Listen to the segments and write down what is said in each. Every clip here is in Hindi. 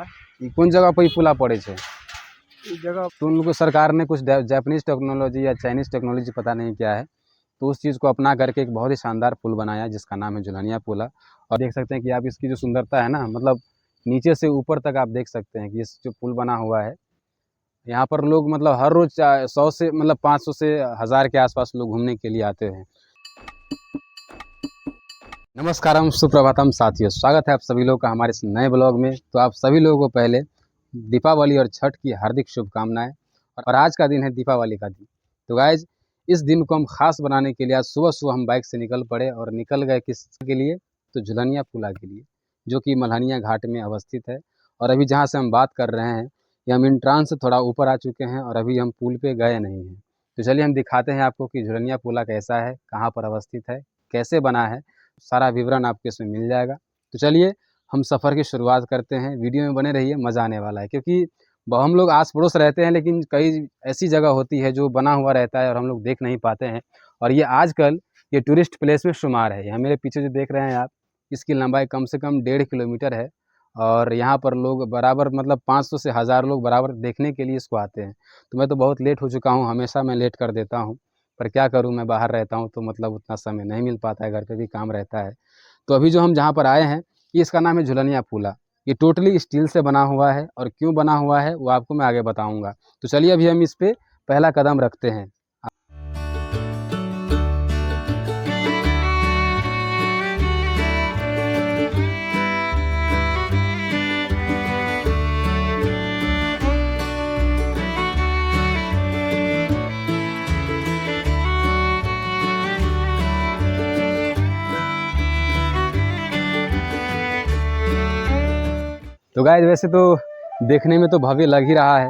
ई कौन जगह पर ई पुला पड़े छे? इस जगह तो उन लोग को सरकार ने कुछ जापानीज टेक्नोलॉजी या चाइनीज़ टेक्नोलॉजी पता नहीं क्या है, तो उस चीज़ को अपना करके एक बहुत ही शानदार पुल बनाया जिसका नाम है झुलनिया पुला। और देख सकते हैं कि आप इसकी जो सुंदरता है ना, मतलब नीचे से ऊपर तक आप देख सकते हैं कि इस जो पुल बना हुआ है, यहाँ पर लोग मतलब हर रोज़ 100 से मतलब 500 से 1000 के आसपास लोग घूमने के लिए आते हैं। नमस्कारम, सुप्रभातम साथियों, स्वागत है आप सभी लोगों का हमारे इस नए ब्लॉग में। तो आप सभी लोगों को पहले दीपावली और छठ की हार्दिक शुभकामनाएं। और आज का दिन है दीपावली का दिन। तो गाइज, इस दिन को हम खास बनाने के लिए आज सुबह सुबह हम बाइक से निकल पड़े और निकल गए किस के लिए, तो झुलनिया पुला के लिए, जो कि मल्हनिया घाट में अवस्थित है। और अभी जहाँ से हम बात कर रहे हैं, ये हम इंट्रांस से थोड़ा ऊपर आ चुके हैं और अभी हम पुल पे गए नहीं हैं। तो चलिए हम दिखाते हैं आपको कि झुलनिया पुला कैसा है, कहाँ पर अवस्थित है, कैसे बना है, सारा विवरण आपको इसमें मिल जाएगा। तो चलिए हम सफ़र की शुरुआत करते हैं। वीडियो में बने रहिए, मज़ा आने वाला है। क्योंकि हम लोग आस पड़ोस रहते हैं, लेकिन कई ऐसी जगह होती है जो बना हुआ रहता है और हम लोग देख नहीं पाते हैं। और ये आजकल ये टूरिस्ट प्लेस में शुमार है। यहाँ मेरे पीछे जो देख रहे हैं आप, इसकी लंबाई कम से कम 1.5 किलोमीटर है। और यहाँ पर लोग बराबर मतलब 500 से 1000 लोग बराबर देखने के लिए इसको आते हैं। तो मैं तो बहुत लेट हो चुका हूँ, हमेशा मैं लेट कर देता हूँ, पर क्या करूँ, मैं बाहर रहता हूँ तो मतलब उतना समय नहीं मिल पाता है, घर पे भी काम रहता है। तो अभी जो हम जहाँ पर आए हैं, ये इसका नाम है झुलनिया पुला। ये टोटली स्टील से बना हुआ है और क्यों बना हुआ है वो आपको मैं आगे बताऊंगा। तो चलिए अभी हम इस पे पहला कदम रखते हैं। तो गाइस, वैसे तो देखने में तो भव्य लग ही रहा है।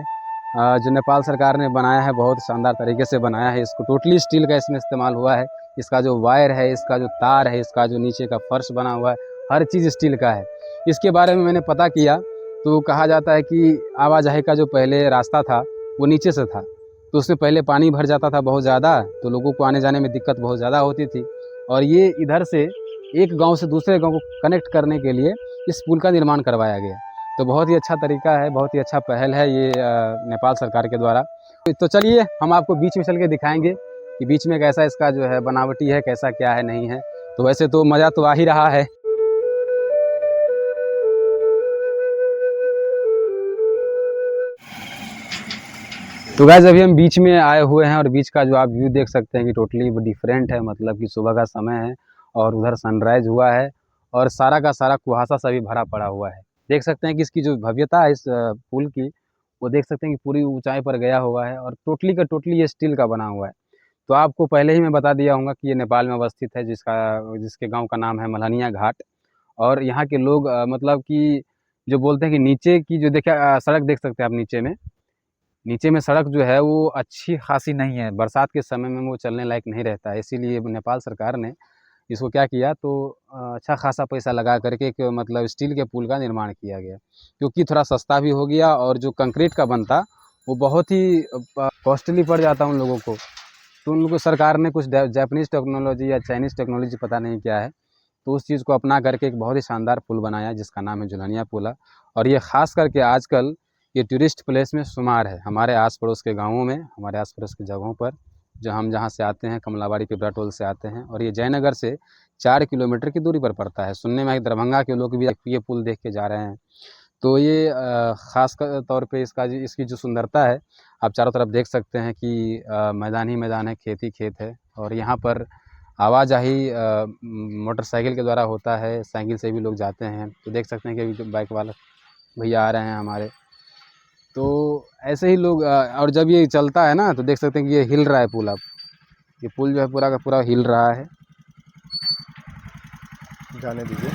जो नेपाल सरकार ने बनाया है, बहुत शानदार तरीके से बनाया है इसको। टोटली स्टील का इसमें इस्तेमाल हुआ है। इसका जो वायर है, इसका जो तार है, इसका जो नीचे का फर्श बना हुआ है, हर चीज़ स्टील का है। इसके बारे में मैंने पता किया तो कहा जाता है कि आवाजाही का जो पहले रास्ता था वो नीचे से था, तो उसमें पहले पानी भर जाता था बहुत ज़्यादा, तो लोगों को आने जाने में दिक्कत बहुत ज़्यादा होती थी। और ये इधर से एक गाँव से दूसरे गाँव को कनेक्ट करने के लिए इस पुल का निर्माण करवाया गया। तो बहुत ही अच्छा तरीका है, बहुत ही अच्छा पहल है ये नेपाल सरकार के द्वारा। तो चलिए हम आपको बीच में चल के दिखाएंगे कि बीच में कैसा इसका जो है बनावटी है, कैसा क्या है नहीं है। तो वैसे तो मज़ा तो आ ही रहा है। तो गाइस, अभी हम बीच में आए हुए हैं और बीच का जो आप व्यू देख सकते हैं कि टोटली डिफरेंट है। मतलब कि सुबह का समय है और उधर सनराइज हुआ है और सारा का सारा कुहासा सा भी भरा पड़ा हुआ है। देख सकते हैं कि इसकी जो भव्यता है इस पुल की, वो देख सकते हैं कि पूरी ऊंचाई पर गया हुआ है और टोटली का टोटली ये स्टील का बना हुआ है। तो आपको पहले ही मैं बता दिया हूँ कि ये नेपाल में अवस्थित है, जिसके गाँव का नाम है मल्हनिया घाट। और यहाँ के लोग मतलब कि जो बोलते हैं कि नीचे की जो सड़क देख सकते हैं आप, नीचे में सड़क जो है वो अच्छी खासी नहीं है। बरसात के समय में वो चलने लायक नहीं रहता है। इसीलिए नेपाल सरकार ने इसको क्या किया, तो अच्छा खासा पैसा लगा करके एक मतलब स्टील के पुल का निर्माण किया गया, क्योंकि थोड़ा सस्ता भी हो गया। और जो कंक्रीट का बनता वो बहुत ही कॉस्टली पड़ जाता उन लोगों को। तो उन लोगों को सरकार ने कुछ जापानीज़ टेक्नोलॉजी या चाइनीज़ टेक्नोलॉजी पता नहीं क्या है, तो उस चीज़ को अपना करके एक बहुत ही शानदार पुल बनाया जिसका नाम है झुलनिया पुला। और ये ख़ास करके आजकल ये टूरिस्ट प्लेस में शुमार है। हमारे आस पड़ोस के गाँवों में, हमारे आस पड़ोस की जगहों पर, जो हम जहाँ से आते हैं, कमलाबाड़ी पिपरा टोल से आते हैं। और ये जयनगर से 4 किलोमीटर की दूरी पर पड़ता है। सुनने में दरभंगा के लोग भी ये पुल देख के जा रहे हैं। तो ये ख़ास तौर पे इसकी जो सुंदरता है, आप चारों तरफ देख सकते हैं कि मैदान ही मैदान है, खेत ही खेत है। और यहाँ पर आवाजाही मोटरसाइकिल के द्वारा होता है, साइकिल से भी लोग जाते हैं। तो देख सकते हैं कि अभी बाइक वाला भैया आ रहे हैं हमारे। तो ऐसे ही लोग और जब ये चलता है ना, तो देख सकते हैं कि ये हिल रहा है पुल। अब ये पुल जो है पूरा का पूरा हिल रहा है। जाने दीजिए।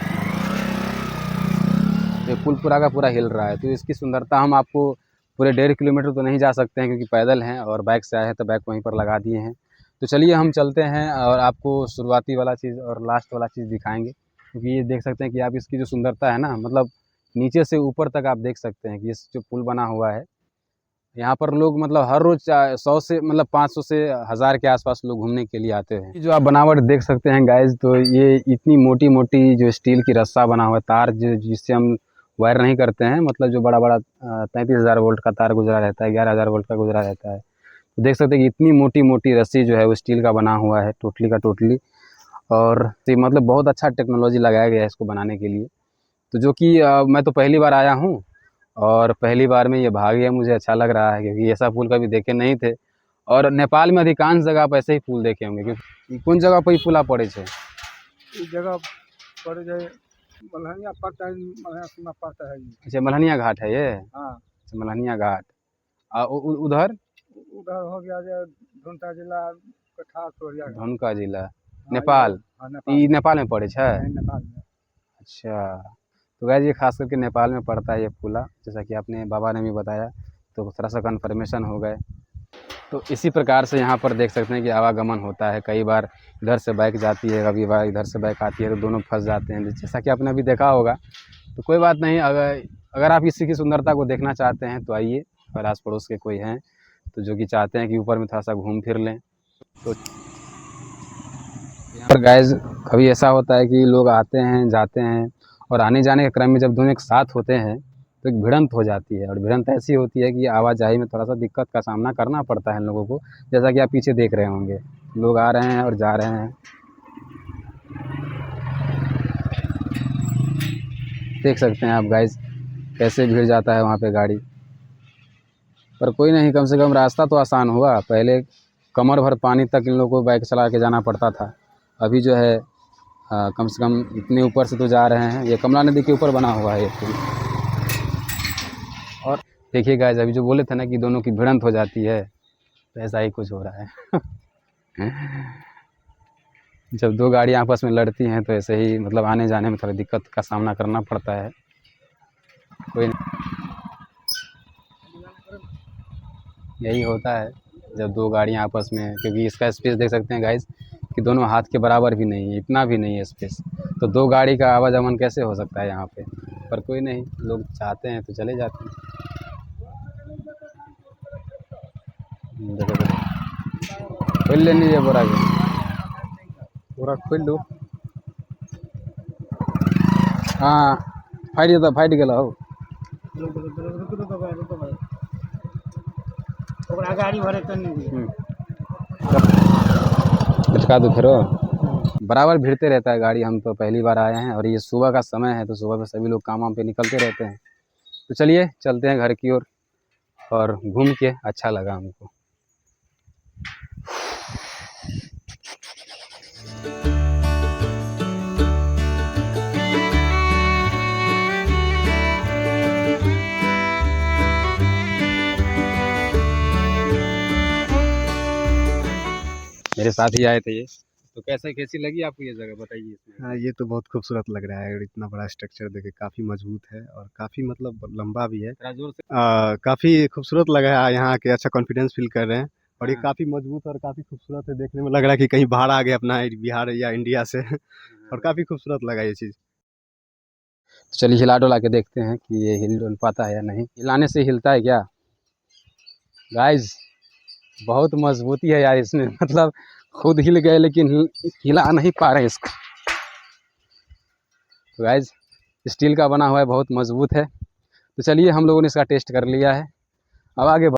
ये पुल पूरा का पूरा हिल रहा है। तो इसकी सुंदरता हम आपको पूरे 1.5 किलोमीटर तो नहीं जा सकते हैं, क्योंकि पैदल हैं और बाइक से आए हैं तो बाइक वहीं पर लगा दिए हैं। तो चलिए हम चलते हैं और आपको शुरुआती वाला चीज़ और लास्ट वाला चीज़ दिखाएंगे। क्योंकि ये देख सकते हैं कि आप इसकी जो सुंदरता है ना, मतलब नीचे से ऊपर तक आप देख सकते हैं कि इस जो पुल बना हुआ है, यहाँ पर लोग मतलब हर रोज़ 100 से मतलब 500 से 1000 के आसपास लोग घूमने के लिए आते हैं। जो आप बनावट देख सकते हैं गाइज, तो ये इतनी मोटी मोटी जो स्टील की रस्सा बना हुआ है, तार जिससे हम वायर नहीं करते हैं, मतलब जो बड़ा बड़ा 33,000 वोल्ट का तार गुजरा रहता है, 11,000 वोल्ट का गुजरा रहता है। तो देख सकते हैं कि इतनी मोटी मोटी रस्सी जो है वो स्टील का बना हुआ है टोटली का टोटली। और ये मतलब बहुत अच्छा टेक्नोलॉजी लगाया गया है इसको बनाने के लिए। तो जो कि मैं तो पहली बार आया हूँ और पहली बार में ये भाग गया, मुझे अच्छा लग रहा है क्योंकि ऐसा पुल कभी देखे नहीं थे। और नेपाल में अधिकांश जगह आप ऐसे ही पुल देखे होंगे, क्योंकि कौन जगह पर ही पुल आप पड़े थे? इस जगह पर जो मलहनिया पड़ता है, मलहनिया सीमा पड़ता है जी। अच्छा, मलहनिया घाट है ये? हाँ, अच्छा, मलहनिया घाट। उधर उधर हो गया जो धुंटा जिला कठार तोरिया घाट। धनका जिला, हाँ, नेपाल। हाँ, ये नेपाल में पड़े है? नेपाल में। अच्छा, तो गाइस ये खास करके नेपाल में पड़ता है ये पुला, जैसा कि आपने बाबा ने भी बताया, तो थोड़ा सा कन्फर्मेशन हो गए। तो इसी प्रकार से यहाँ पर देख सकते हैं कि आवागमन होता है। कई बार इधर से बाइक जाती है, कभी बार इधर से बाइक आती है, तो दोनों फंस जाते हैं, जैसा कि आपने अभी देखा होगा। तो कोई बात नहीं, अगर आप इसी की सुंदरता को देखना चाहते हैं तो आइए, अगर आस पड़ोस के कोई हैं तो जो कि चाहते हैं कि ऊपर में थोड़ा सा घूम फिर लें। तो यहाँ पर गाइस कभी ऐसा होता है कि लोग आते हैं जाते हैं, और आने जाने के क्रम में जब दोनों एक साथ होते हैं तो एक भिड़ंत हो जाती है। और भिड़ंत ऐसी होती है कि आवाजाही में थोड़ा सा दिक्कत का सामना करना पड़ता है इन लोगों को, जैसा कि आप पीछे देख रहे होंगे, लोग आ रहे हैं और जा रहे हैं। देख सकते हैं आप गाइस कैसे भीड़ जाता है वहाँ पे गाड़ी। पर कोई नहीं, कम से कम रास्ता तो आसान हुआ। पहले कमर भर पानी तक इन लोगों को बाइक चला के जाना पड़ता था, अभी जो है कम से कम इतने ऊपर से तो जा रहे हैं। ये कमला नदी के ऊपर बना हुआ है ये पुल। और देखिए गाइस, अभी जो बोले थे ना कि दोनों की भिड़ंत हो जाती है, तो ऐसा ही कुछ हो रहा है। जब दो गाड़ियाँ आपस में लड़ती हैं तो ऐसे ही मतलब आने जाने में थोड़ा दिक्कत का सामना करना पड़ता है। कोई यही होता है जब दो गाड़ियाँ आपस में, क्योंकि इसका स्पेस देख सकते हैं गाइस कि दोनों हाथ के बराबर भी नहीं है, इतना भी नहीं है स्पेस। तो दो गाड़ी का आवागमन कैसे हो सकता है यहाँ पे? पर कोई नहीं, लोग चाहते हैं तो चले जाते हैं। देखो देखो, खोल लेनी है बोरा के, पूरा खोल लो। हाँ, फाइट गया हो। गाड़ी भरे तो नहीं लटका दो फिर। बराबर भिड़ते रहता है गाड़ी, हम तो पहली बार आए हैं और ये सुबह का समय है, तो सुबह पे सभी लोग काम वाम पे निकलते रहते हैं। तो चलिए चलते हैं घर की ओर, और घूम के अच्छा लगा हमको। मेरे साथ ही आए थे ये, तो कैसी लगी आपको ये जगह, बताइए इसमें। हाँ, ये तो बहुत खूबसूरत लग रहा है। और इतना बड़ा स्ट्रक्चर देखे, काफ़ी मजबूत है और काफ़ी मतलब लंबा भी है। थोड़ा जोर से। काफ़ी खूबसूरत लगा है, यहाँ के अच्छा कॉन्फिडेंस फील कर रहे हैं। और ये हाँ। काफ़ी मजबूत और काफ़ी खूबसूरत है, देखने में लग रहा है कि कहीं बाहर आ गया अपना बिहार या इंडिया से। और काफ़ी खूबसूरत लगा ये चीज़। तो चलिए हिला डुला के देखते हैं कि ये हिल डुल पाता है या नहीं। हिलाने से हिलता है क्या गाइस? बहुत मजबूती है यार इसमें, मतलब खुद हिल गए लेकिन हिला नहीं पा रहे इसको। तो गाइस स्टील का बना हुआ है, बहुत मजबूत है। तो चलिए हम लोगों ने इसका टेस्ट कर लिया है, अब आगे